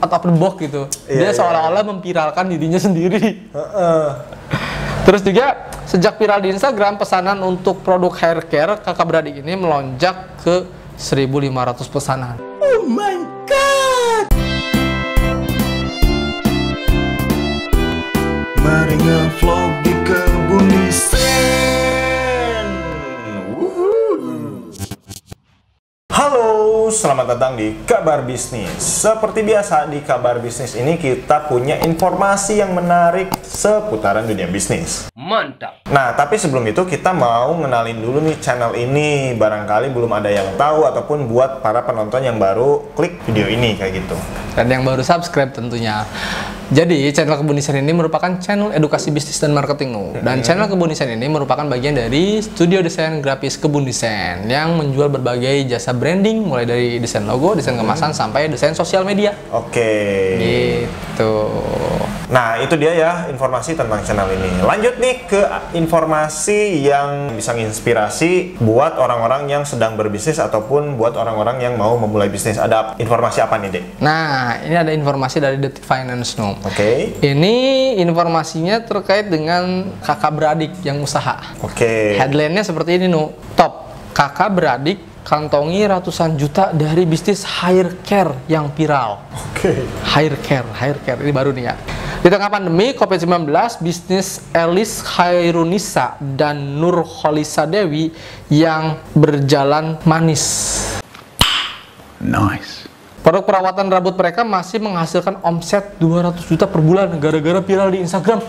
out of the box gitu. Dia seolah-olah memviralkan dirinya sendiri. Terus juga sejak viral di Instagram, pesanan untuk produk hair care kakak beradik ini melonjak ke 1.500 pesanan. Oh my god! Mari nge-vlog di kebun Sen. Halo, selamat datang di Kabar Bisnis. Seperti biasa di Kabar Bisnis ini kita punya informasi yang menarik seputaran dunia bisnis. Mantap. Nah, tapi sebelum itu kita mau ngenalin dulu nih channel ini. Barangkali belum ada yang tahu ataupun buat para penonton yang baru klik video ini kayak gitu. Dan yang baru subscribe tentunya. Jadi, channel Kebun Desain ini merupakan channel edukasi bisnis dan marketing. Dan channel Kebun Desain ini merupakan bagian dari studio desain grafis Kebun Desain yang menjual berbagai jasa branding, mulai dari desain logo, desain kemasan, sampai desain sosial media. Oke. Gitu. Nah, itu dia ya informasi tentang channel ini. Lanjut nih ke informasi yang bisa menginspirasi buat orang-orang yang sedang berbisnis ataupun buat orang-orang yang mau memulai bisnis. Ada informasi apa nih, Dek? Nah, ini ada informasi dari Detik Finance, no. Oke. Ini informasinya terkait dengan kakak beradik yang usaha. Oke. Headline-nya seperti ini, no. Top, kakak beradik kantongi ratusan juta dari bisnis hair care yang viral. Oke. Hair care ini baru nih ya. Di tengah pandemi COVID-19, bisnis Elis Khairunisa dan Nur Kholisa Dewi yang berjalan manis. Nice. Produk perawatan rambut mereka masih menghasilkan omset 200 juta per bulan gara-gara viral di Instagram.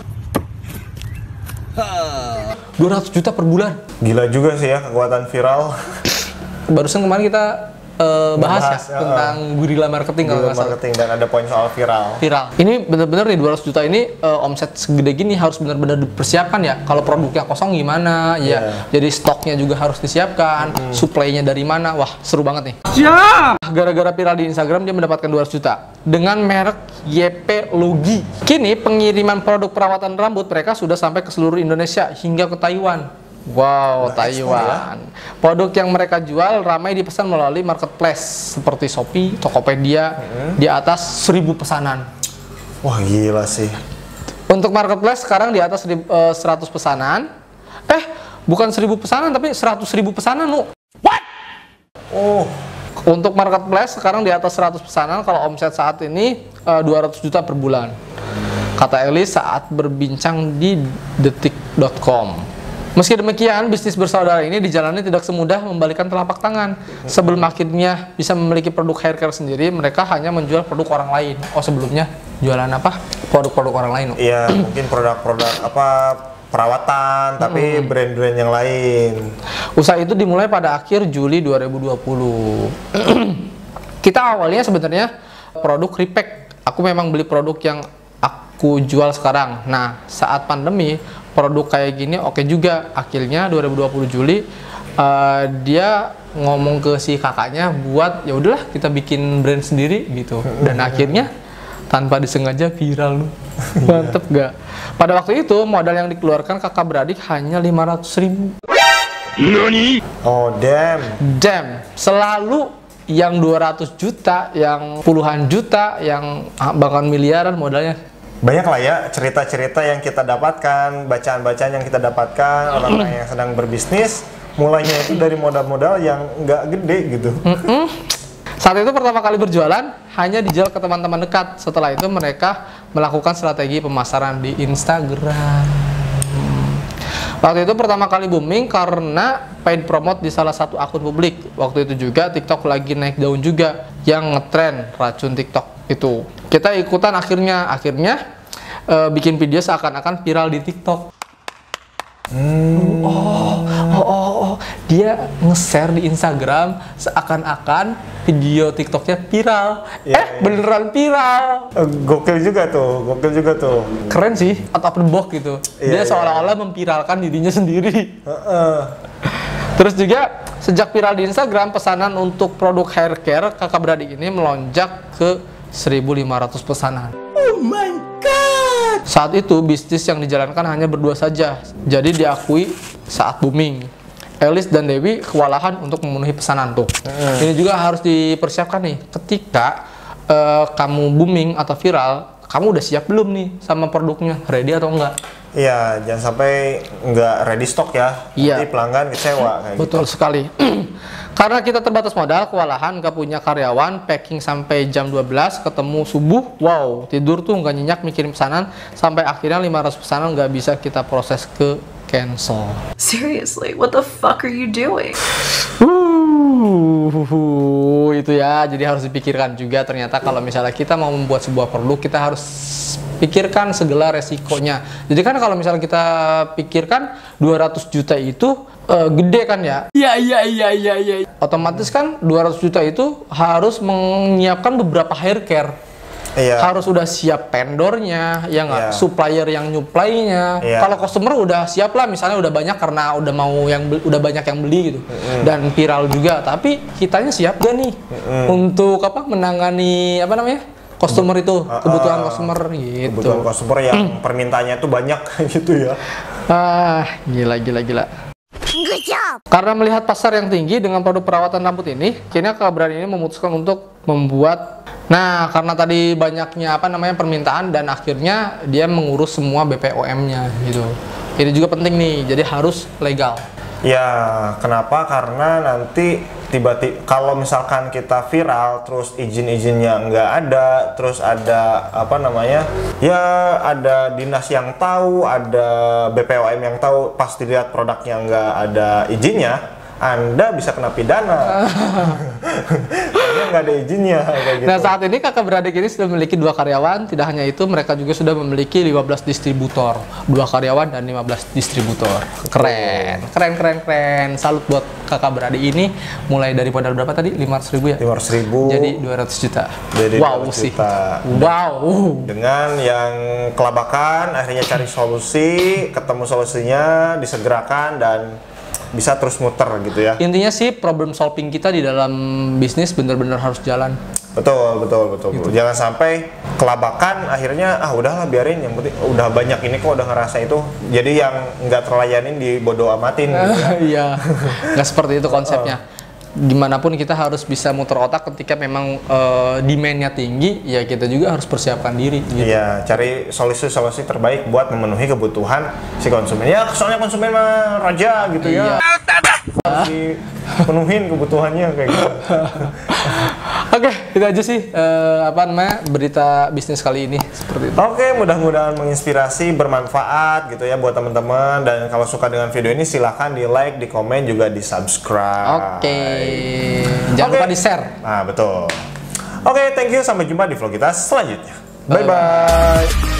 200 juta per bulan. Gila juga sih ya kekuatan viral. Barusan kemarin kita bahas ya tentang guerrilla marketing kalau nggak salah. Marketing dan ada poin soal viral. Ini bener-bener nih 200 juta ini omset segede gini harus benar-benar dipersiapkan ya. Kalau produknya kosong gimana ya. Jadi stoknya juga harus disiapkan. Supply-nya dari mana? Wah, seru banget nih. Siap. Gara-gara viral di Instagram dia mendapatkan 200 juta dengan merek YP Logi. Kini pengiriman produk perawatan rambut mereka sudah sampai ke seluruh Indonesia hingga ke Taiwan. Wow, Taiwan. Produk yang mereka jual ramai dipesan melalui marketplace seperti Shopee, Tokopedia, di atas 1.000 pesanan. Wah, gila sih. Untuk marketplace sekarang di atas 100 pesanan. Bukan 1.000 pesanan tapi 100.000 pesanan, lu. What? Oh. Untuk marketplace sekarang di atas 100 pesanan, kalau omset saat ini 200 juta per bulan. Kata Elis saat berbincang di detik.com. Meski demikian, bisnis bersaudara ini dijalani tidak semudah membalikan telapak tangan. Sebelum akhirnya bisa memiliki produk hair care sendiri, mereka hanya menjual produk orang lain. Oh, sebelumnya jualan apa? Produk-produk orang lain. Iya, mungkin produk-produk apa perawatan, tapi brand-brand yang lain. Usaha itu dimulai pada akhir Juli 2020. Kita awalnya sebenarnya produk repack. Aku memang beli produk yang aku jual sekarang. Nah, saat pandemi, produk kayak gini oke juga. Akhirnya 2020 Juli dia ngomong ke si kakaknya buat ya udahlah kita bikin brand sendiri gitu. Dan akhirnya tanpa disengaja viral lu. Mantep gak? Pada waktu itu modal yang dikeluarkan kakak beradik hanya 500.000. Nani? Oh, Damn. Selalu yang 200 juta, yang puluhan juta, yang bahkan miliaran modalnya. banyak lah ya cerita-cerita yang kita dapatkan, bacaan-bacaan yang kita dapatkan, orang-orang yang sedang berbisnis mulainya itu dari modal-modal yang nggak gede gitu. Saat itu pertama kali berjualan hanya dijual ke teman-teman dekat. Setelah itu mereka melakukan strategi pemasaran di Instagram. Waktu itu pertama kali booming karena paid promote di salah satu akun publik. Waktu itu juga TikTok lagi naik daun juga yang ngetren racun TikTok itu. Kita ikutan akhirnya bikin video seakan-akan viral di TikTok. Dia nge-share di Instagram seakan-akan video TikToknya viral. Beneran viral. Gokil juga tuh. Keren sih, out of the box gitu. Dia seolah-olah memviralkan dirinya sendiri. Terus juga sejak viral di Instagram, pesanan untuk produk hair care kakak beradik ini melonjak ke 1.500 pesanan. Oh my god. Saat itu bisnis yang dijalankan hanya berdua saja. Jadi diakui saat booming, Elis dan Dewi kewalahan untuk memenuhi pesanan tuh. Ini juga harus dipersiapkan nih ketika kamu booming atau viral, kamu udah siap belum nih sama produknya, ready atau enggak? Iya, jangan sampai nggak ready stock ya. Iya. Nanti pelanggan kecewa kayak Betul gitu. sekali. Karena kita terbatas modal, kewalahan, nggak punya karyawan, packing sampai jam 12, ketemu subuh, wow, tidur tuh nggak nyenyak mikirin pesanan, sampai akhirnya 500 pesanan nggak bisa kita proses ke cancel. Seriously, what the fuck are you doing? Itu ya, jadi harus dipikirkan juga ternyata kalau misalnya kita mau membuat sebuah produk, kita harus pikirkan segala resikonya. Jadi kan kalau misalnya kita pikirkan 200 juta itu gede kan ya? Iya. Otomatis kan 200 juta itu harus menyiapkan beberapa hair care. Iya. Harus udah siap vendornya, ya nggak? Iya. Supplier yang nyuplainya. Iya. Kalau customer udah siap lah, misalnya udah banyak karena udah mau udah banyak yang beli gitu, dan viral juga. Tapi kitanya siap gak nih untuk apa menangani apa namanya customer itu, kebutuhan customer gitu. Kebutuhan customer yang permintaannya tuh banyak gitu ya. Gila. Karena melihat pasar yang tinggi dengan produk perawatan rambut ini, kini Kakak Berani ini memutuskan untuk membuat. Nah, karena tadi banyaknya apa namanya permintaan dan akhirnya dia mengurus semua BPOM-nya gitu. Ini juga penting nih, jadi harus legal. Ya, kenapa? Karena nanti tiba-tiba kalau misalkan kita viral terus izin-izinnya nggak ada, terus ada apa namanya, ya ada dinas yang tahu, ada BPOM yang tahu, pas dilihat produknya nggak ada izinnya, Anda bisa kena pidana. Karena nggak ada izinnya kayak gitu. Nah, saat ini kakak beradik ini sudah memiliki 2 karyawan. Tidak hanya itu, mereka juga sudah memiliki 15 distributor. 2 karyawan dan 15 distributor. Keren. Salut buat kakak beradik ini. Mulai dari modal berapa tadi? 500.000 ya? 500.000 Jadi 200 juta. Jadi Wow 200 sih. juta. Wow. Dengan yang kelabakan, akhirnya cari solusi, ketemu solusinya, disegerakan, dan bisa terus muter gitu ya. Intinya sih problem solving kita di dalam bisnis bener-bener harus jalan. Betul. Jangan sampai kelabakan akhirnya udahlah biarin, yang penting udah banyak ini kok, udah ngerasa itu. Jadi yang nggak terlayanin dibodo amatin gitu ya. Iya, nggak seperti itu konsepnya. Dimanapun kita harus bisa muter otak ketika memang demand-nya tinggi, ya kita juga harus persiapkan diri gitu. Iya, cari solusi-solusi terbaik buat memenuhi kebutuhan si konsumen. Ya, soalnya konsumen mah raja gitu ya. Iya. Harus dipenuhin kebutuhannya kayak gitu. Oke, itu aja sih berita bisnis kali ini seperti itu. Oke, mudah-mudahan menginspirasi, bermanfaat gitu ya buat teman-teman. Dan kalau suka dengan video ini silahkan di like, di komen, juga di subscribe. Oke, jangan lupa di share. Nah, betul. Oke, thank you. Sampai jumpa di vlog kita selanjutnya. Bye-bye.